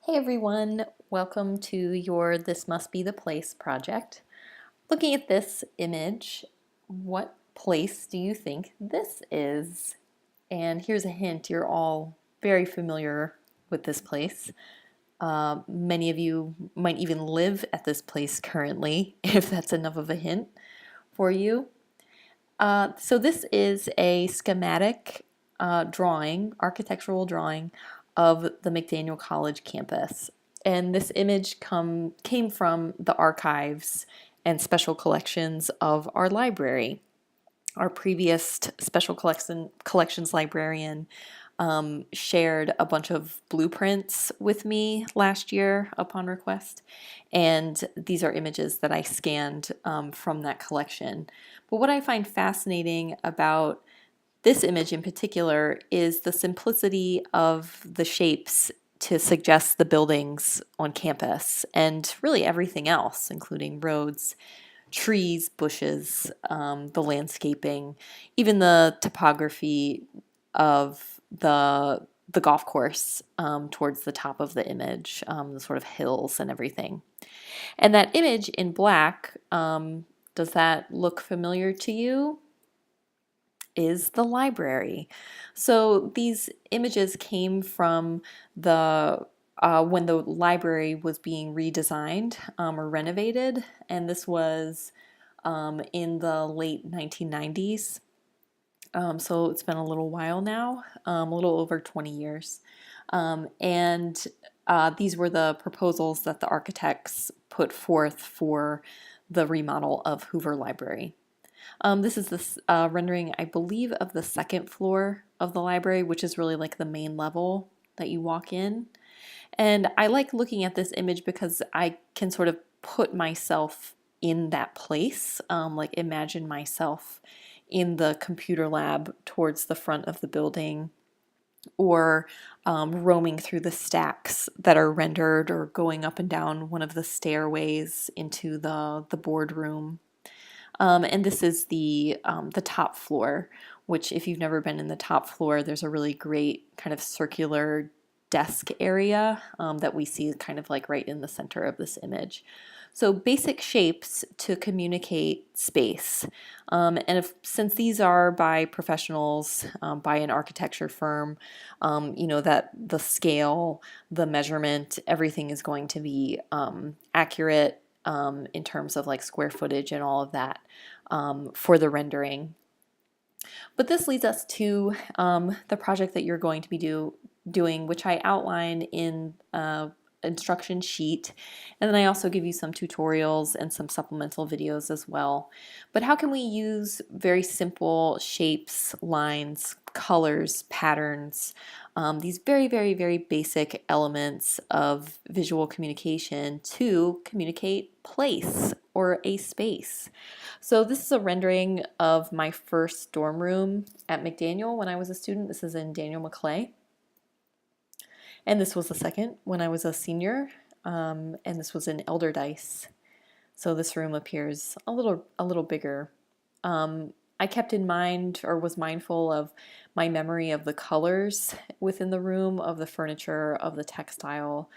Hey everyone, welcome to your This Must Be the Place project. Looking at this image, what place do you think this is? And here's a hint, you're all very familiar with this place. Many of you might even live at this place currently, if that's enough of a hint for you. So this is a schematic architectural drawing of the McDaniel College campus. And this image came from the archives and special collections of our library. Our previous special collections librarian shared a bunch of blueprints with me last year upon request, and these are images that I scanned from that collection. But what I find fascinating about this image in particular is the simplicity of the shapes to suggest the buildings on campus and really everything else, including roads, trees, bushes, the landscaping, even the topography of the golf course towards the top of the image, the sort of hills and everything. And that image in black, does that look familiar to you? Is the library. So these images came from the when the library was being redesigned or renovated, and this was in the late 1990s. So it's been a little while now, a little over 20 years. And these were the proposals that the architects put forth for the remodel of Hoover Library. This is this rendering, I believe, of the second floor of the library, which is really like the main level that you walk in. And I like looking at this image because I can sort of put myself in that place, like imagine myself in the computer lab towards the front of the building, or roaming through the stacks that are rendered, or going up and down one of the stairways into the boardroom. And this is the top floor, which if you've never been in the top floor, there's a really great kind of circular desk area that we see kind of like right in the center of this image. So basic shapes to communicate space. And since these are by professionals, by an architecture firm, you know that the scale, the measurement, everything is going to be accurate in terms of like square footage and all of that for the rendering. But this leads us to the project that you're going to be doing, which I outline in instruction sheet, and then I also give you some tutorials and some supplemental videos as well. But how can we use very simple shapes, lines, colors, patterns, these very, very, very basic elements of visual communication to communicate place or a space? So this is a rendering of my first dorm room at McDaniel when I was a student. This is in Daniel McClay. And this was the second when I was a senior, and this was in Elderdice. So this room appears a little bigger. I kept in mind, or was mindful of, my memory of the colors within the room, of the furniture, of the textile,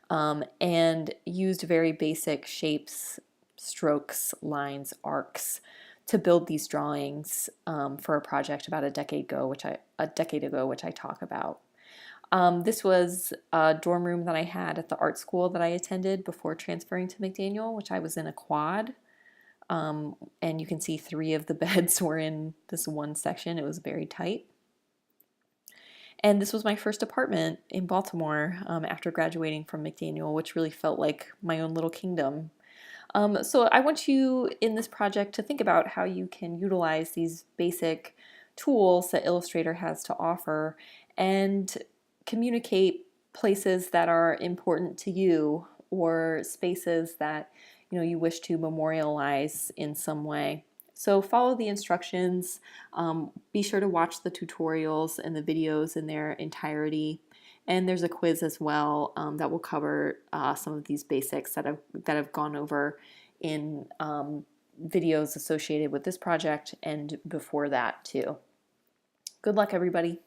and used very basic shapes, strokes, lines, arcs to build these drawings for a project about a decade ago, which I talk about. This was a dorm room that I had at the art school that I attended before transferring to McDaniel, which I was in a quad. And you can see 3 of the beds were in this one section. It was very tight. And this was my first apartment in Baltimore after graduating from McDaniel, which really felt like my own little kingdom. So I want you in this project to think about how you can utilize these basic tools that Illustrator has to offer and communicate places that are important to you, or spaces that you wish to memorialize in some way. So follow the instructions. Be sure to watch the tutorials and the videos in their entirety. And there's a quiz as well that will cover some of these basics that I've gone over in videos associated with this project and before that too. Good luck, everybody.